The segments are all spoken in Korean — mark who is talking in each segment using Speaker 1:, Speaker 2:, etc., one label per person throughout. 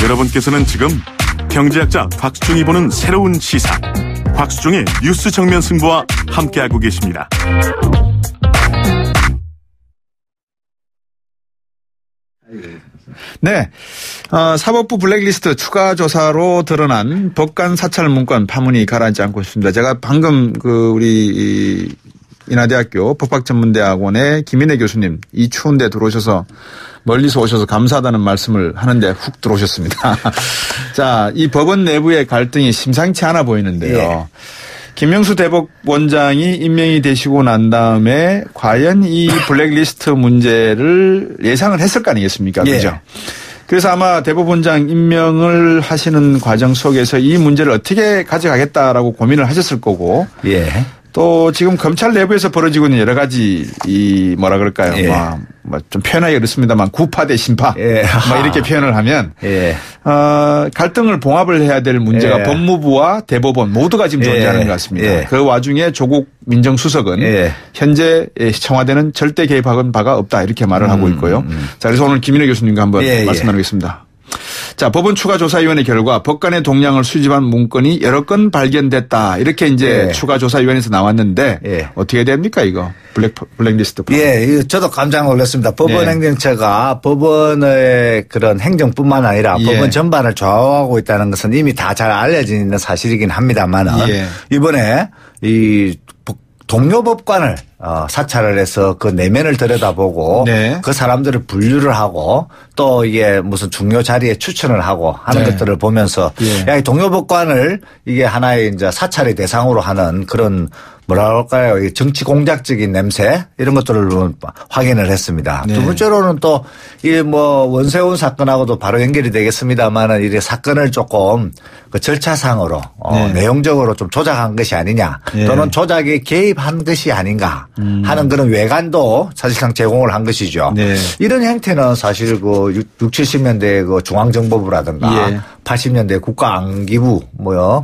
Speaker 1: 여러분께서는 지금 경제학자 곽수중이 보는 새로운 시사, 곽수중의 뉴스 정면 승부와 함께하고 계십니다.
Speaker 2: 네, 사법부 블랙리스트 추가 조사로 드러난 법관 사찰 문건 파문이 가라앉지 않고 있습니다. 제가 방금 우리 인하대학교 법학전문대학원의 김인혜 교수님 이 추운데 들어오셔서 멀리서 오셔서 감사하다는 말씀을 하는데 훅 들어오셨습니다. 자, 이 법원 내부의 갈등이 심상치 않아 보이는데요. 예. 김명수 대법원장이 임명이 되시고 난 다음에 과연 이 블랙리스트 문제를 예상을 했을 거 아니겠습니까?
Speaker 3: 예.
Speaker 2: 그죠? 그래서 아마 대법원장 임명을 하시는 과정 속에서 이 문제를 어떻게 가져가겠다라고 고민을 하셨을 거고.
Speaker 3: 예.
Speaker 2: 또 지금 검찰 내부에서 벌어지고 있는 여러 가지 뭐라 그럴까요?
Speaker 3: 예.
Speaker 2: 좀 표현하기 어렵습니다.만 구파 대 신파.
Speaker 3: 예.
Speaker 2: 이렇게 표현을 하면.
Speaker 3: 예.
Speaker 2: 갈등을 봉합을 해야 될 문제가
Speaker 3: 예.
Speaker 2: 법무부와 대법원 모두가 지금 존재하는 것 같습니다.
Speaker 3: 예.
Speaker 2: 그 와중에 조국 민정수석은
Speaker 3: 예.
Speaker 2: 현재 청와대는 절대 개입하건 바가 없다 이렇게 말을 하고 있고요. 자, 그래서 오늘 김인혜 교수님과 한번 말씀 나누겠습니다. 자, 법원 추가조사위원회 결과 법관의 동량을 수집한 문건이 여러 건 발견됐다. 이렇게 이제 추가조사위원회에서 나왔는데 어떻게 됩니까 이거? 블랙리스트.
Speaker 3: 예, 저도 깜짝 놀랐습니다. 법원행정처가 법원의 그런 행정뿐만 아니라 법원 전반을 좌우하고 있다는 것은 이미 다 잘 알려져 있는 사실이긴 합니다만은 이번에 이 동료 법관을 사찰을 해서 그 내면을 들여다보고 그 사람들을 분류를 하고 또 이게 무슨 중요 자리에 추천을 하고 하는 것들을 보면서 야, 이 동료 법관을 이게 하나의 이제 사찰의 대상으로 하는 그런 뭐라 할까요? 정치 공작적인 냄새 이런 것들을 확인을 했습니다. 두 번째로는 또 이 뭐 원세훈 사건하고도 바로 연결이 되겠습니다만은 이 사건을 조금 그 절차상으로 내용적으로 좀 조작한 것이 아니냐 또는 조작에 개입한 것이 아닌가 하는 그런 외관도 사실상 제공을 한 것이죠. 이런 행태는 사실 그 60, 70년대 그 중앙정보부라든가 80년대 국가안기부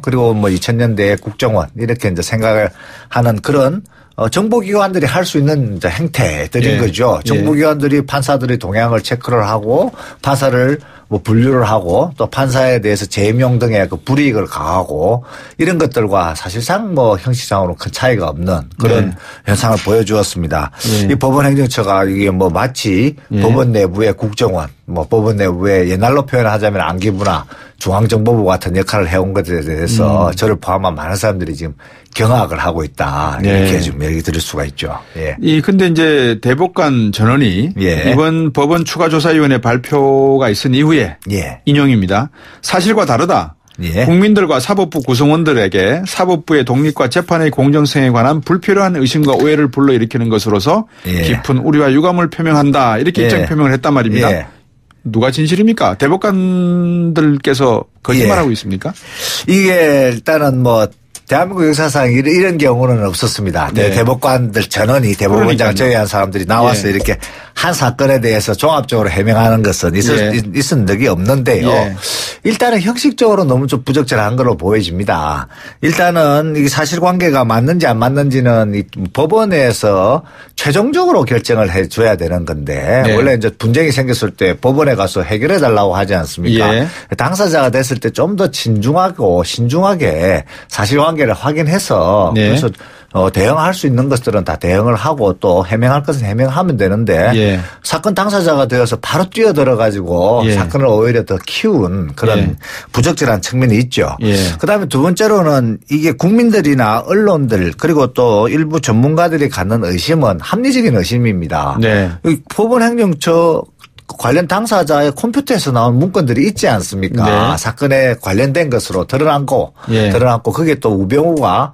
Speaker 3: 그리고 2000년대 국정원 이렇게 이제 생각을 하는 그런 정보기관들이 할 수 있는 이제 행태들인 거죠. 정보기관들이 판사들의 동향을 체크를 하고 판사를 분류를 하고 또 판사에 대해서 제명 등의 그 불이익을 가하고 이런 것들과 사실상 형식상으로 큰 차이가 없는 그런 현상을 보여주었습니다. 이 법원행정처가 이게 마치 법원 내부의 국정원, 법원 내부의 옛날로 표현하자면 안기부나 중앙정보부 같은 역할을 해온 것에 대해서 저를 포함한 많은 사람들이 지금 경악을 하고 있다. 이렇게 좀 얘기 드릴 수가 있죠.
Speaker 2: 근데 이제 대법관 전원이 이번 법원 추가조사위원회 발표가 있은 이후에 인용입니다. 사실과 다르다. 국민들과 사법부 구성원들에게 사법부의 독립과 재판의 공정성에 관한 불필요한 의심과 오해를 불러일으키는 것으로서 깊은 우려와 유감을 표명한다. 이렇게 입장 표명을 했단 말입니다. 누가 진실입니까? 대법관들께서 거짓말하고 있습니까?
Speaker 3: 이게 일단은 대한민국 역사상 이런 경우는 없었습니다. 대법관들 전원이 대법원장을 제외한 사람들이 나와서 이렇게 한 사건에 대해서 종합적으로 해명하는 것은 있은 적이 없는데요. 일단은 형식적으로 너무 좀 부적절한 걸로 보여집니다. 일단은 이 사실관계가 맞는지 안 맞는지는 이 법원에서 최종적으로 결정을 해 줘야 되는 건데 원래 이제 분쟁이 생겼을 때 법원에 가서 해결해 달라고 하지 않습니까? 당사자가 됐을 때 좀 더 신중하고 신중하게 사실관계를 확인해서 그래서 대응할 수 있는 것들은 다 대응을 하고 또 해명할 것은 해명하면 되는데 사건 당사자가 되어서 바로 뛰어들어 가지고 사건을 오히려 더 키운 그런 부적절한 측면이 있죠. 그다음에 두 번째로는 이게 국민들이나 언론들 그리고 또 일부 전문가들이 갖는 의심은 합리적인 의심입니다. 법원행정처 관련 당사자의 컴퓨터에서 나온 문건들이 있지 않습니까? 사건에 관련된 것으로 드러났고 그게 또 우병우가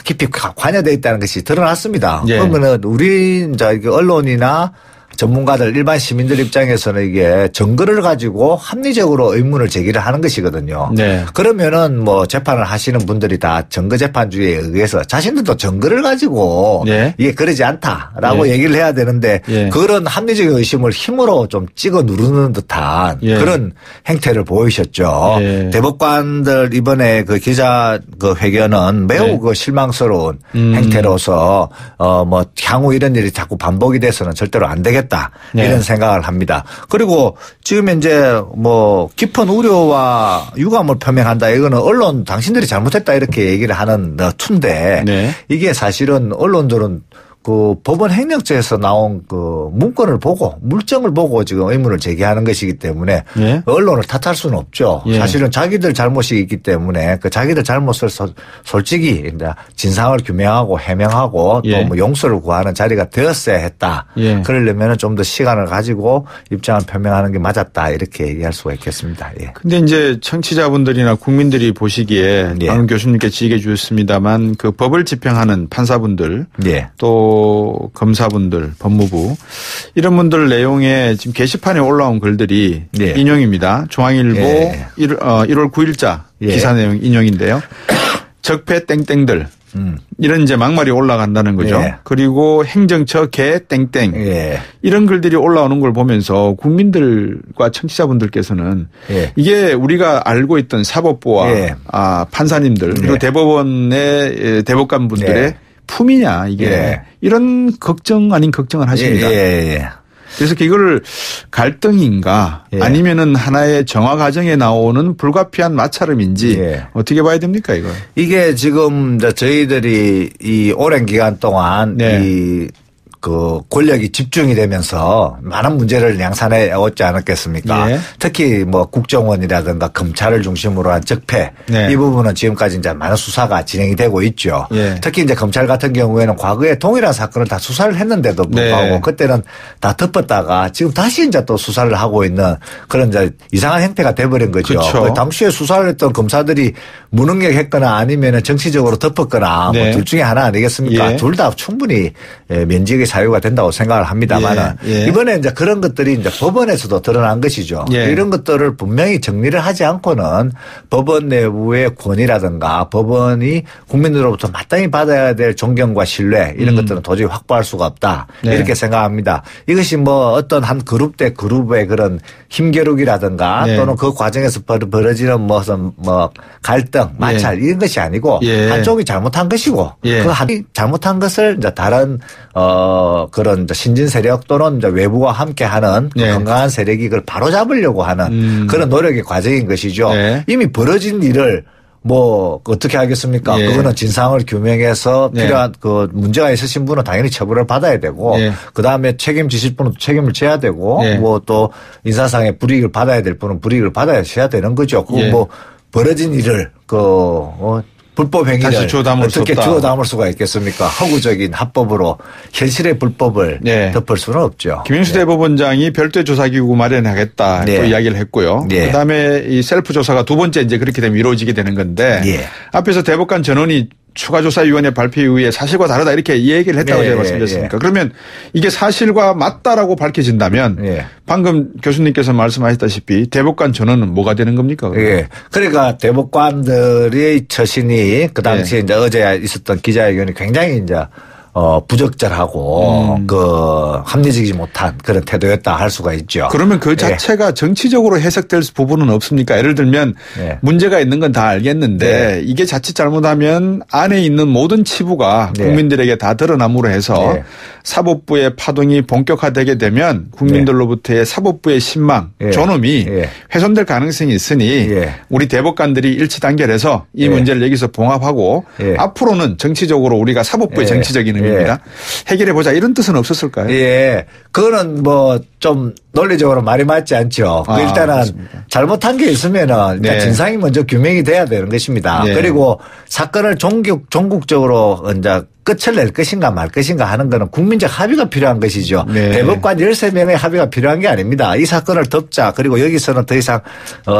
Speaker 3: 깊이 관여되어 있다는 것이 드러났습니다. 그러면은 우리 이제 언론이나 전문가들 일반 시민들 입장에서는 이게 증거를 가지고 합리적으로 의문을 제기를 하는 것이거든요. 그러면은 재판을 하시는 분들이 다 증거재판주의에 의해서 자신들도 증거를 가지고 이게 그러지 않다라고 얘기를 해야 되는데 그런 합리적인 의심을 힘으로 좀 찍어 누르는 듯한 그런 행태를 보이셨죠. 대법관들 이번에 그 기자 그 회견은 매우 그 실망스러운 행태로서 향후 이런 일이 자꾸 반복이 돼서는 절대로 안 되겠다. 잘못했다.
Speaker 2: 네.
Speaker 3: 이런 생각을 합니다. 그리고 지금 이제 뭐 깊은 우려와 유감을 표명한다. 이거는 언론 당신들이 잘못했다 이렇게 얘기를 하는 투인데
Speaker 2: 네.
Speaker 3: 이게 사실은 언론들은 그 법원 행령처에서 나온 그 문건을 보고 물정을 보고 지금 의문을 제기하는 것이기 때문에
Speaker 2: 예.
Speaker 3: 언론을 탓할 수는 없죠.
Speaker 2: 예.
Speaker 3: 사실은 자기들 잘못이 있기 때문에 그 자기들 잘못을 솔직히 이제 진상을 규명하고 해명하고
Speaker 2: 예.
Speaker 3: 또 뭐 용서를 구하는 자리가 되었어야 했다.
Speaker 2: 예.
Speaker 3: 그러려면 좀 더 시간을 가지고 입장을 표명하는 게 맞았다. 이렇게 얘기할 수가 있겠습니다. 예.
Speaker 2: 근데 이제 청취자분들이나 국민들이 보시기에
Speaker 3: 예.
Speaker 2: 방금 교수님께 지게 주셨습니다만 그 법을 집행하는 판사분들
Speaker 3: 예.
Speaker 2: 또 검사분들, 법무부 이런 분들 내용에 지금 게시판에 올라온 글들이
Speaker 3: 예.
Speaker 2: 인용입니다. 중앙일보
Speaker 3: 예.
Speaker 2: 1월 9일자
Speaker 3: 예.
Speaker 2: 기사 내용 인용인데요. 적폐 땡땡들 이런 이제 막말이 올라간다는 거죠.
Speaker 3: 예.
Speaker 2: 그리고 행정처 개 땡땡
Speaker 3: 예.
Speaker 2: 이런 글들이 올라오는 걸 보면서 국민들과 청취자분들께서는
Speaker 3: 예.
Speaker 2: 이게 우리가 알고 있던 사법부와
Speaker 3: 예.
Speaker 2: 판사님들 그리고
Speaker 3: 예.
Speaker 2: 대법원의 대법관분들의
Speaker 3: 예.
Speaker 2: 품이냐 이게
Speaker 3: 예.
Speaker 2: 이런 걱정 아닌 걱정을 하십니다.
Speaker 3: 예.
Speaker 2: 그래서 이걸 갈등인가
Speaker 3: 예.
Speaker 2: 아니면은 하나의 정화 과정에 나오는 불가피한 마찰음인지
Speaker 3: 예.
Speaker 2: 어떻게 봐야 됩니까 이거?
Speaker 3: 이게 지금 저희들이 이 오랜 기간 동안
Speaker 2: 네.
Speaker 3: 이 그 권력이 집중이 되면서 많은 문제를 양산해 왔지 않았겠습니까?
Speaker 2: 예.
Speaker 3: 특히 뭐 국정원이라든가 검찰을 중심으로 한 적폐
Speaker 2: 네.
Speaker 3: 이 부분은 지금까지 이제 많은 수사가 진행이 되고 있죠.
Speaker 2: 예.
Speaker 3: 특히 이제 검찰 같은 경우에는 과거에 동일한 사건을 다 수사를 했는데도 불구하고
Speaker 2: 네.
Speaker 3: 그때는 다 덮었다가 지금 다시 이제 또 수사를 하고 있는 그런 이제 이상한 형태가 돼버린 거죠.
Speaker 2: 그렇죠.
Speaker 3: 당시에 수사를 했던 검사들이 무능력했거나 아니면 정치적으로 덮었거나
Speaker 2: 네.
Speaker 3: 뭐 둘 중에 하나 아니겠습니까?
Speaker 2: 예.
Speaker 3: 둘 다 충분히 면직의 사유가 된다고 생각을 합니다만은
Speaker 2: 예. 예.
Speaker 3: 이번에 이제 그런 것들이 이제 법원에서도 드러난 것이죠.
Speaker 2: 예.
Speaker 3: 이런 것들을 분명히 정리를 하지 않고는 법원 내부의 권위라든가 법원이 국민들로부터 마땅히 받아야 될 존경과 신뢰 이런 것들은 도저히 확보할 수가 없다.
Speaker 2: 네.
Speaker 3: 이렇게 생각합니다. 이것이 뭐 어떤 한 그룹 대 그룹의 그런 힘겨루기라든가
Speaker 2: 네.
Speaker 3: 또는 그 과정에서 벌어지는 무슨 뭐 갈등, 마찰 이런 것이 아니고
Speaker 2: 예.
Speaker 3: 한쪽이 잘못한 것이고
Speaker 2: 예.
Speaker 3: 그 잘못한 것을 이제 다른 그런 이제 신진 세력 또는 이제 외부와 함께하는 그
Speaker 2: 네.
Speaker 3: 건강한 세력이 그걸 바로잡으려고 하는 그런 노력의 과정인 것이죠.
Speaker 2: 네.
Speaker 3: 이미 벌어진 일을 뭐 어떻게 하겠습니까?
Speaker 2: 예.
Speaker 3: 그거는 진상을 규명해서
Speaker 2: 네.
Speaker 3: 필요한 그 문제가 있으신 분은 당연히 처벌을 받아야 되고
Speaker 2: 예.
Speaker 3: 그다음에 책임지실 분은 책임을 져야 되고
Speaker 2: 예.
Speaker 3: 뭐 또 인사상의 불이익을 받아야 될 분은 불이익을 받아야 되는 거죠. 그
Speaker 2: 예.
Speaker 3: 뭐 벌어진 일을 불법 행위를
Speaker 2: 다시 주워 담을 수
Speaker 3: 어떻게
Speaker 2: 없다.
Speaker 3: 주워 담을 수가 있겠습니까? 허구적인 합법으로 현실의 불법을
Speaker 2: 네.
Speaker 3: 덮을 수는 없죠.
Speaker 2: 김영수 대법원장이 별도의 조사기구 마련하겠다
Speaker 3: 네.
Speaker 2: 또 이야기를 했고요.
Speaker 3: 네.
Speaker 2: 그다음에 이 셀프 조사가 두 번째 이제 그렇게 되면 이루어지게 되는 건데
Speaker 3: 예.
Speaker 2: 앞에서 대법관 전원이 추가조사위원회 발표 이후에 사실과 다르다 이렇게 얘기를 했다고
Speaker 3: 네,
Speaker 2: 제가 말씀드렸으니까
Speaker 3: 예.
Speaker 2: 그러면 이게 사실과 맞다라고 밝혀진다면
Speaker 3: 예.
Speaker 2: 방금 교수님께서 말씀하셨다시피 대법관 전원은 뭐가 되는 겁니까?
Speaker 3: 예. 그러니까 대법관들의 처신이 그 당시에
Speaker 2: 예.
Speaker 3: 이제 어제 있었던 기자회견이 굉장히 이제 부적절하고 합리적이지 못한 그런 태도였다 할 수가 있죠.
Speaker 2: 그러면 그 자체가 정치적으로 해석될 부분은 없습니까? 예를 들면
Speaker 3: 예.
Speaker 2: 문제가 있는 건 다 알겠는데 이게 자칫 잘못하면 안에 있는 모든 치부가
Speaker 3: 네.
Speaker 2: 국민들에게 다 드러남으로 해서
Speaker 3: 네.
Speaker 2: 사법부의 파동이 본격화되게 되면 국민들로부터의 사법부의 신망,
Speaker 3: 예.
Speaker 2: 존엄이
Speaker 3: 예.
Speaker 2: 훼손될 가능성이 있으니
Speaker 3: 예.
Speaker 2: 우리 대법관들이 일치단결해서 이
Speaker 3: 예.
Speaker 2: 문제를 여기서 봉합하고
Speaker 3: 예.
Speaker 2: 앞으로는 정치적으로 우리가 사법부의
Speaker 3: 예.
Speaker 2: 정치적인 의미입니다. 해결해보자 이런 뜻은 없었을까요?
Speaker 3: 예. 그거는 뭐 좀 논리적으로 말이 맞지 않죠. 일단은
Speaker 2: 그렇습니다.
Speaker 3: 잘못한 게 있으면은
Speaker 2: 네.
Speaker 3: 진상이 먼저 규명이 돼야 되는 것입니다.
Speaker 2: 네.
Speaker 3: 그리고 사건을 종국적으로 이제 끝을 낼 것인가 말 것인가 하는 거는 국민적 합의가 필요한 것이죠.
Speaker 2: 네.
Speaker 3: 대법관 13명의 합의가 필요한 게 아닙니다. 이 사건을 덮자. 그리고 여기서는 더 이상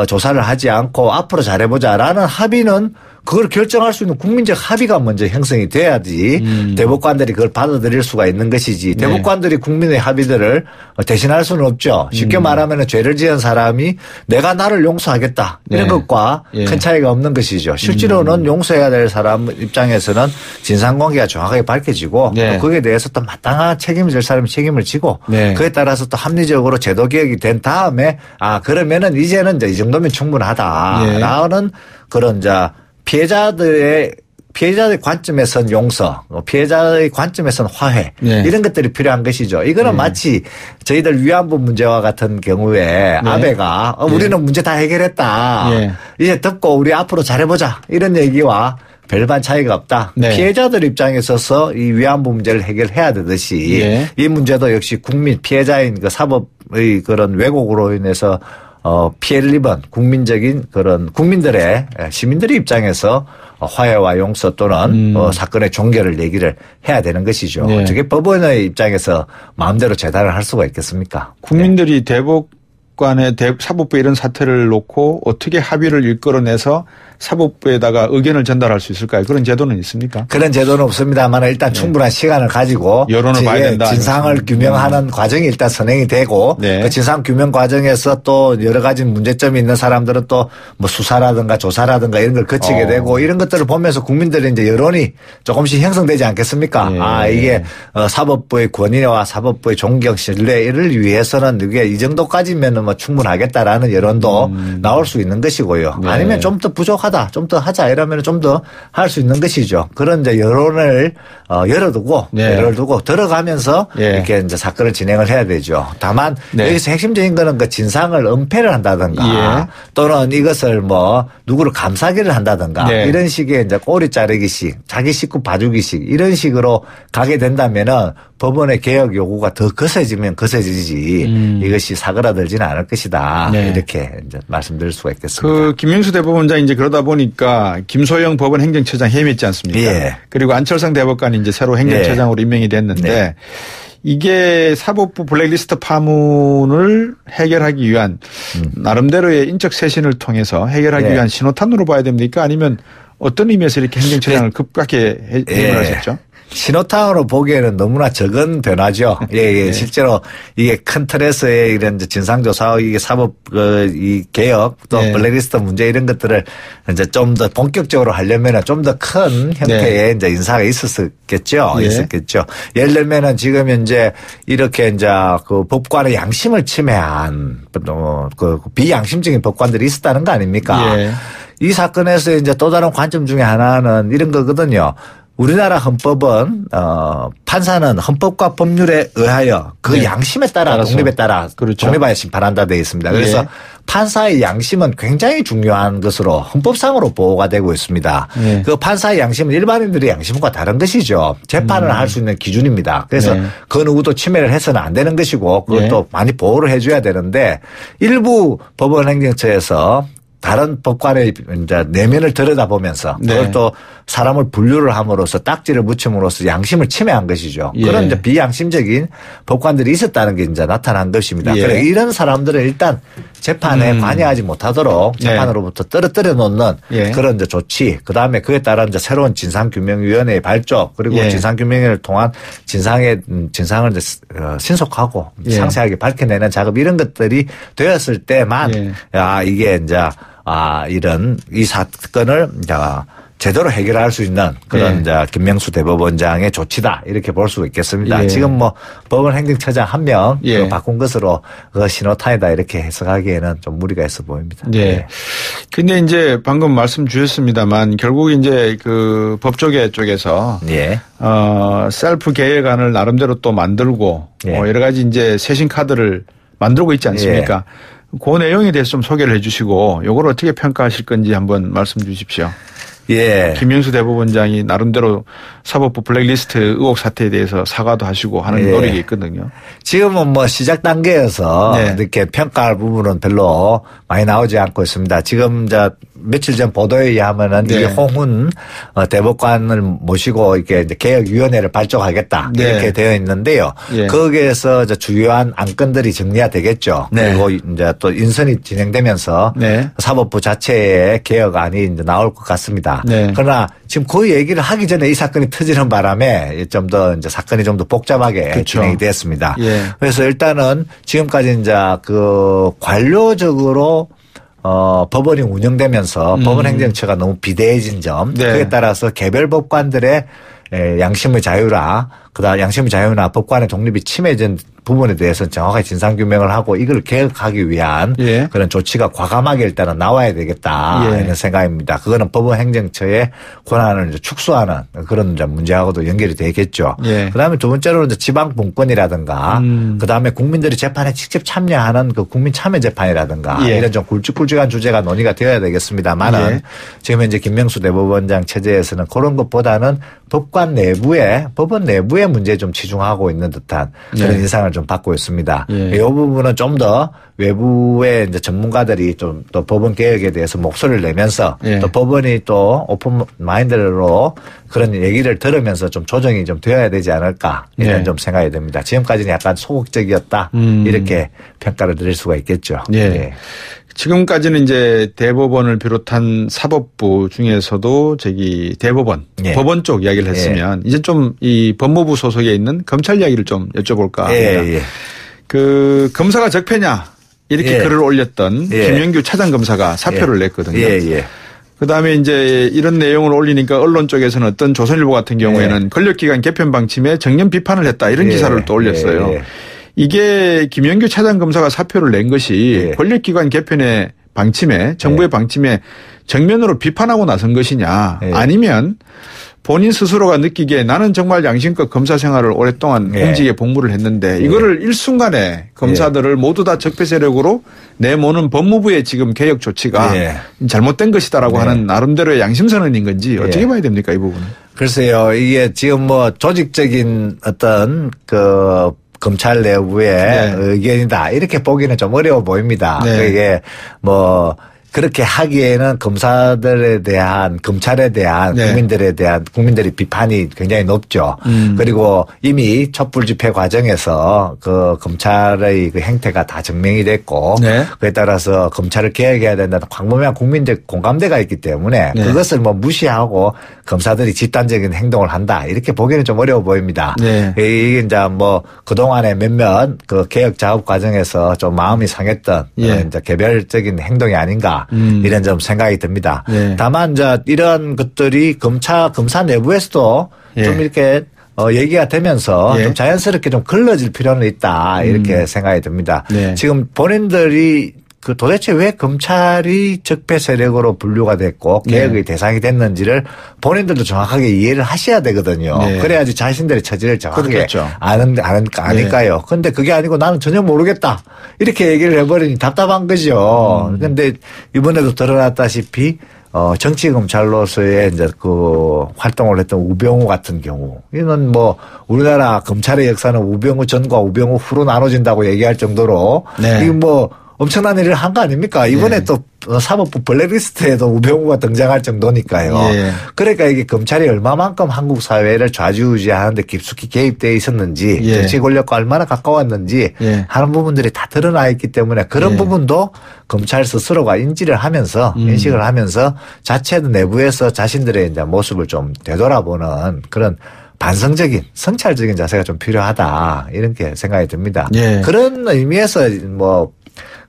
Speaker 3: 조사를 하지 않고 앞으로 잘해보자라는 합의는 그걸 결정할 수 있는 국민적 합의가 먼저 형성이 돼야지 대법관들이 그걸 받아들일 수가 있는 것이지 대법관들이 국민의 합의들을 대신할 수는 없죠. 쉽게 말하면 죄를 지은 사람이 내가 나를 용서하겠다 이런
Speaker 2: 네.
Speaker 3: 것과
Speaker 2: 예.
Speaker 3: 큰 차이가 없는 것이죠. 실제로는 용서해야 될 사람 입장에서는 진상관계가 정확하게 밝혀지고
Speaker 2: 네.
Speaker 3: 또 거기에 대해서 또 마땅한 책임을 질 사람이 책임을 지고
Speaker 2: 네.
Speaker 3: 그에 따라서 또 합리적으로 제도 개혁이 된 다음에 그러면은 이제는 이제 이 정도면 충분하다라는 그런 피해자들의 피해자의 관점에선 용서, 피해자의 관점에선 화해
Speaker 2: 네.
Speaker 3: 이런 것들이 필요한 것이죠. 이거는 마치 저희들 위안부 문제와 같은 경우에 아베가 우리는 문제 다 해결했다. 이제 듣고 우리 앞으로 잘해보자 이런 얘기와 별반 차이가 없다.
Speaker 2: 네.
Speaker 3: 피해자들 입장에 있어서 이 위안부 문제를 해결해야 되듯이 이 문제도 역시 국민 피해자인 그 사법의 그런 왜곡으로 인해서 피해를 입은 국민적인 그런 국민들의 시민들의 입장에서 화해와 용서 또는 사건의 종결을 얘기를 해야 되는 것이죠.
Speaker 2: 네.
Speaker 3: 어떻게 법원의 입장에서 마음대로 재단을 할 수가 있겠습니까?
Speaker 2: 국민들이 대법관의 사법부에 이런 사태를 놓고 어떻게 합의를 이끌어내서 사법부에다가 의견을 전달할 수 있을까요? 그런 제도는 있습니까?
Speaker 3: 그런 제도는 없습니다만 일단 충분한 시간을 가지고
Speaker 2: 여론을 봐야 된다.
Speaker 3: 진상을 규명하는 과정이 일단 선행이 되고 그 진상 규명 과정에서 또 여러 가지 문제점이 있는 사람들은 또 뭐 수사라든가 조사라든가 이런 걸 거치게 되고 이런 것들을 보면서 국민들의 이제 여론이 조금씩 형성되지 않겠습니까? 이게 사법부의 권위와 사법부의 존경 신뢰를 위해서는 이게 이 정도까지면은 뭐 충분하겠다라는 여론도 나올 수 있는 것이고요. 아니면 좀 더 부족하다, 좀 더 하자 이러면 좀 더 할 수 있는 것이죠. 그런 이제 여론을 열어두고 들어가면서 이렇게 이제 사건을 진행을 해야 되죠. 다만 여기서 핵심적인 거는 그 진상을 은폐를 한다든가 또는 이것을 뭐 누구를 감싸기를 한다든가 이런 식의 이제 꼬리 자르기식, 자기 식구 봐주기식 이런 식으로 가게 된다면은 법원의 개혁 요구가 더 거세지면 거세지지 이것이 사그라들지는 않을 것이다. 이렇게 이제 말씀드릴 수가 있겠습니다.
Speaker 2: 그 김명수 대법원장이 이제 그러다 보니까 김소영 법원 행정처장 해임했지 않습니까? 그리고 안철상 대법관이 이제 새로 행정처장으로 임명이 됐는데 이게 사법부 블랙리스트 파문을 해결하기 위한 나름대로의 인적 쇄신을 통해서 해결하기 위한 신호탄으로 봐야 됩니까? 아니면 어떤 의미에서 이렇게 행정처장을 급하게 해임을 하셨죠?
Speaker 3: 신호탄으로 보기에는 너무나 적은 변화죠. 실제로 이게 큰 틀에서의 이런 진상조사, 이게 사법, 이 개혁, 또 블랙리스트 문제 이런 것들을 이제 좀 더 본격적으로 하려면 좀 더 큰 형태의 이제 인사가 있었겠죠. 예를 들면은 지금 이제 이렇게 이제 그 법관의 양심을 침해한 그 비양심적인 법관들이 있었다는 거 아닙니까? 이 사건에서 이제 또 다른 관점 중에 하나는 이런 거거든요. 우리나라 헌법은 판사는 헌법과 법률에 의하여 그 양심에 따라 독립에 따라 독립하여 심판한다 되어 있습니다. 그래서 판사의 양심은 굉장히 중요한 것으로 헌법상으로 보호가 되고 있습니다. 그 판사의 양심은 일반인들의 양심과 다른 것이죠. 재판을 할 수 있는 기준입니다. 그래서 그 누구도 침해를 해서는 안 되는 것이고 그것도 많이 보호를 해줘야 되는데 일부 법원 행정처에서 다른 법관의 이제 내면을 들여다보면서 그걸 또 사람을 분류를 함으로써 딱지를 붙임으로써 양심을 침해한 것이죠. 그런 이제 비양심적인 법관들이 있었다는 게 이제 나타난 것입니다. 그래 이런 사람들은 일단 재판에 관여하지 못하도록 재판으로부터 떨어뜨려 놓는 그런 이제 조치, 그 다음에 그에 따라 이제 새로운 진상규명위원회의 발족, 그리고 진상규명회를 통한 진상을 이제 신속하고 상세하게 밝혀내는 작업 이런 것들이 되었을 때만 이게 이제 이런 이 사건을 이제 제대로 해결할 수 있는 그런 이제 김명수 대법원장의 조치다 이렇게 볼 수 있겠습니다. 지금 뭐 법원 행정처장 한 명 바꾼 것으로 그 신호탄이다 이렇게 해석하기에는 좀 무리가 있어 보입니다.
Speaker 2: 근데 이제 방금 말씀 주셨습니다만 결국 이제 그 법조계 쪽에서 셀프 개혁안을 나름대로 또 만들고 여러 가지 이제 쇄신 카드를 만들고 있지 않습니까? 그 내용에 대해서 좀 소개를 해 주시고 이걸 어떻게 평가하실 건지 한번 말씀 주십시오. 김명수 대법원장이 나름대로 사법부 블랙리스트 의혹 사태에 대해서 사과도 하시고 하는 노력이 있거든요.
Speaker 3: 지금은 뭐 시작 단계여서 이렇게 평가할 부분은 별로 많이 나오지 않고 있습니다. 지금 이제 며칠 전 보도에 의하면은 이 홍훈 대법관을 모시고 이렇게 이제 개혁위원회를 발족하겠다 이렇게 되어 있는데요. 거기에서 이제 주요한 안건들이 정리가 되겠죠. 그리고 이제 또 인선이 진행되면서 사법부 자체의 개혁안이 이제 나올 것 같습니다. 그러나 지금 그 얘기를 하기 전에 이 사건이 터지는 바람에 좀 더 이제 사건이 좀 더 복잡하게 진행이 됐습니다. 그래서 일단은 지금까지 이제 그 관료적으로 법원이 운영되면서 법원 행정처가 너무 비대해진 점, 그에 따라서 개별 법관들의 양심의 자유라 그다음 양심의 자유나 법관의 독립이 침해된 부분에 대해서는 정확하게 진상규명을 하고 이걸 개혁하기 위한
Speaker 2: 예.
Speaker 3: 그런 조치가 과감하게 일단은 나와야 되겠다
Speaker 2: 예.
Speaker 3: 이런 생각입니다. 그거는 법원행정처의 권한을 이제 축소하는 그런 이제 문제하고도 연결이 되겠죠.
Speaker 2: 예.
Speaker 3: 그다음에 두 번째로 이제 지방분권이라든가 그다음에 국민들이 재판에 직접 참여하는 그 국민참여재판이라든가
Speaker 2: 예.
Speaker 3: 이런 좀 굵직굵직한 주제가 논의가 되어야 되겠습니다만은
Speaker 2: 예.
Speaker 3: 지금 현재 김명수 대법원장 체제에서는 그런 것보다는 법관 내부에 법원 내부의 문제에 좀 치중하고 있는 듯한 그런
Speaker 2: 예.
Speaker 3: 인상을 좀 받고 있습니다.
Speaker 2: 예.
Speaker 3: 이 부분은 좀 더 외부의 이제 전문가들이 좀 또 법원 개혁에 대해서 목소리를 내면서
Speaker 2: 예.
Speaker 3: 또 법원이 또 오픈 마인드로 그런 얘기를 들으면서 좀 조정이 좀 되어야 되지 않을까 이런
Speaker 2: 예.
Speaker 3: 좀 생각이 듭니다. 지금까지는 약간 소극적이었다 이렇게 평가를 드릴 수가 있겠죠.
Speaker 2: 예.
Speaker 3: 예.
Speaker 2: 지금까지는 이제 대법원을 비롯한 사법부 중에서도 대법원,
Speaker 3: 예.
Speaker 2: 법원 쪽 이야기를 했으면 이제 좀 이 법무부 소속에 있는 검찰 이야기를 좀 여쭤볼까 합니다.
Speaker 3: 예.
Speaker 2: 그 검사가 적폐냐 이렇게
Speaker 3: 예.
Speaker 2: 글을 올렸던
Speaker 3: 예.
Speaker 2: 김영규 차장검사가 사표를 냈거든요.
Speaker 3: 예.
Speaker 2: 그다음에 이제 이런 내용을 올리니까 언론 쪽에서는 어떤 조선일보 같은 경우에는 권력기관 개편 방침에 정면 비판을 했다 이런 기사를 또 올렸어요.
Speaker 3: 예.
Speaker 2: 이게 김영규 차장검사가 사표를 낸 것이
Speaker 3: 예.
Speaker 2: 권력기관 개편의 방침에 정부의 방침에 정면으로 비판하고 나선 것이냐
Speaker 3: 예.
Speaker 2: 아니면 본인 스스로가 느끼기에 나는 정말 양심껏 검사 생활을 오랫동안
Speaker 3: 예.
Speaker 2: 공직에 복무를 했는데 이거를 일순간에 검사들을 모두 다 적폐 세력으로 내모는 법무부의 지금 개혁 조치가 잘못된 것이다라고 하는 나름대로의 양심선언인 건지 어떻게 봐야 됩니까 이 부분은?
Speaker 3: 글쎄요. 이게 지금 뭐 조직적인 어떤 그 검찰 내부의 의견이다 이렇게 보기는 좀 어려워 보입니다. 이게 뭐 그렇게 하기에는 검사들에 대한 검찰에 대한 국민들의 비판이 굉장히 높죠. 그리고 이미 촛불 집회 과정에서 그 검찰의 그 행태가 다 증명이 됐고 그에 따라서 검찰을 개혁해야 된다는 광범위한 국민적 공감대가 있기 때문에 그것을 뭐 무시하고 검사들이 집단적인 행동을 한다 이렇게 보기는 좀 어려워 보입니다. 이게 이제 뭐 그동안에 몇몇 그 개혁 작업 과정에서 좀 마음이 상했던 이제 개별적인 행동이 아닌가. 이런 좀 생각이 듭니다. 다만 이제 이런 것들이 검사 내부에서도 좀 이렇게 얘기가 되면서 좀 자연스럽게 좀 걸러질 필요는 있다 이렇게 생각이 듭니다. 지금 본인들이 그 도대체 왜 검찰이 적폐 세력으로 분류가 됐고 개혁의 대상이 됐는지를 본인들도 정확하게 이해를 하셔야 되거든요. 그래야지 자신들의 처지를 정확하게 아니까요. 그런데 그게 아니고 나는 전혀 모르겠다. 이렇게 얘기를 해버리니 답답한 거죠. 그런데 이번에도 드러났다시피 정치 검찰로서의 이제 그 활동을 했던 우병우 같은 경우 이는 뭐 우리나라 검찰의 역사는 우병우 전과 우병우 후로 나눠진다고 얘기할 정도로 이거 뭐 엄청난 일을 한 거 아닙니까? 이번에 또 사법부 블랙리스트에도 우병우가 등장할 정도니까요. 그러니까 이게 검찰이 얼마만큼 한국 사회를 좌지우지하는데 깊숙이 개입되어 있었는지 정치 권력과 얼마나 가까웠는지 하는 부분들이 다 드러나 있기 때문에 그런 부분도 검찰 스스로가 인식을 하면서 자체 내부에서 자신들의 이제 모습을 좀 되돌아보는 그런 반성적인 성찰적인 자세가 좀 필요하다 이렇게 생각이 듭니다. 그런 의미에서 뭐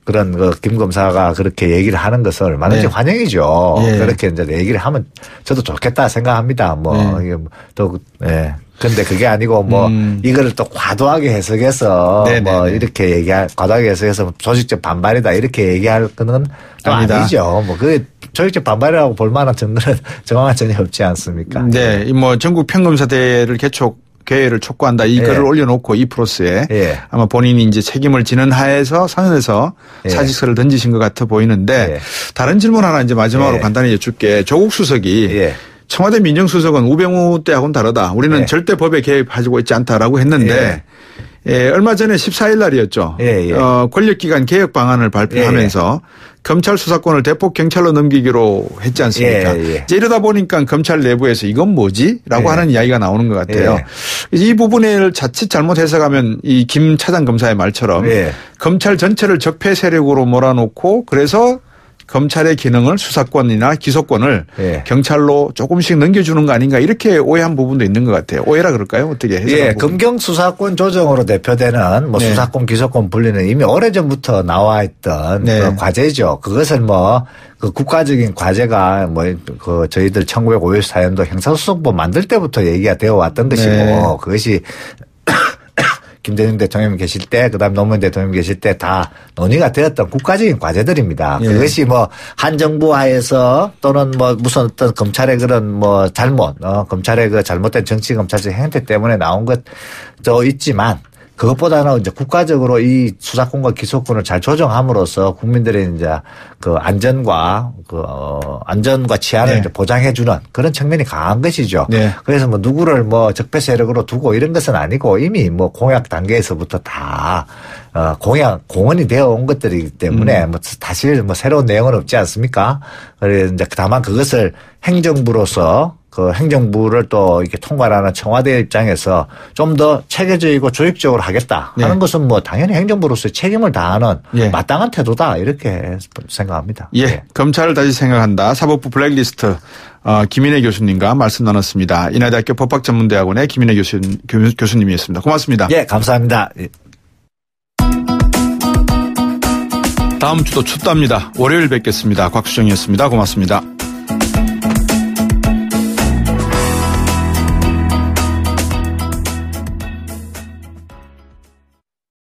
Speaker 3: 그런 김 검사가 그렇게 얘기를 하는 것은 얼마든지 환영이죠. 그렇게 이제 얘기를 하면 저도 좋겠다 생각합니다. 이게 또 근데 그게 아니고 이거를 또 과도하게 해석해서 이렇게 과도하게 해석해서 조직적 반발이다 이렇게 얘기할 거는 또 아니죠. 그 조직적 반발이라고 볼 만한 증거는 정황은 전혀 없지 않습니까?
Speaker 2: 뭐 전국 평검사대회를 개회를 촉구한다. 이 글을 올려놓고 이 프로스에 아마 본인이 이제 책임을 지는 하에서 선에서 사직서를 던지신 것 같아 보이는데 다른 질문 하나 이제 마지막으로 간단히 여쭙게 조국 수석이 청와대 민정수석은 우병우 때하고는 다르다. 우리는 절대 법에 개입하고 있지 않다라고 했는데 얼마 전에 14일 날이었죠. 권력기관 개혁 방안을 발표하면서 검찰 수사권을 대폭 경찰로 넘기기로 했지 않습니까? 이제 이러다 보니까 검찰 내부에서 이건 뭐지? 라고 하는 이야기가 나오는 것 같아요. 이 부분을 자칫 잘못 해석하면 이 김 차장 검사의 말처럼 검찰 전체를 적폐 세력으로 몰아놓고 그래서 검찰의 기능을 수사권이나 기소권을
Speaker 3: 예.
Speaker 2: 경찰로 조금씩 넘겨주는 거 아닌가 이렇게 오해한 부분도 있는 것 같아요. 오해라 그럴까요? 어떻게 해석하는
Speaker 3: 예, 검경 수사권 조정으로 대표되는 뭐
Speaker 2: 네.
Speaker 3: 수사권 기소권 분리는 이미 오래전부터 나와 있던
Speaker 2: 네.
Speaker 3: 그 과제죠. 그것을 뭐 그 국가적인 과제가 뭐 그 저희들 1954년도 형사소송법 만들 때부터 얘기가 되어 왔던 것이고
Speaker 2: 네.
Speaker 3: 그것이 김대중 대통령 계실 때, 그다음 노무현 대통령 계실 때 다 논의가 되었던 국가적인 과제들입니다.
Speaker 2: 예.
Speaker 3: 그것이 뭐 한 정부 하에서 또는 뭐 무슨 어떤 검찰의 그런 뭐 잘못, 검찰의 그 잘못된 정치 검찰적 행태 때문에 나온 것도 있지만 그것보다는 이제 국가적으로 이 수사권과 기소권을 잘 조정함으로써 국민들의 이제 그 안전과 치안을
Speaker 2: 네.
Speaker 3: 이제 보장해주는 그런 측면이 강한 것이죠.
Speaker 2: 네.
Speaker 3: 그래서 뭐 누구를 뭐 적폐 세력으로 두고 이런 것은 아니고 이미 뭐 공약 단계에서부터 다 공헌이 되어 온 것들이기 때문에 뭐 사실 뭐 새로운 내용은 없지 않습니까? 그래서 이제 다만 그것을 행정부로서 그 행정부를 또 이렇게 통과하는 청와대 입장에서 좀 더 체계적이고 조직적으로 하겠다 하는
Speaker 2: 네.
Speaker 3: 것은 뭐 당연히 행정부로서의 책임을 다하는
Speaker 2: 예.
Speaker 3: 마땅한 태도다 이렇게 생각합니다.
Speaker 2: 예,
Speaker 3: 네.
Speaker 2: 검찰을 다시 생각한다. 사법부 블랙리스트 김인혜 교수님과 말씀 나눴습니다. 인하대학교 법학전문대학원의 김인혜 교수님이었습니다. 고맙습니다.
Speaker 3: 예, 감사합니다. 예.
Speaker 2: 다음 주도 춥답니다. 월요일 뵙겠습니다. 곽수정이었습니다. 고맙습니다.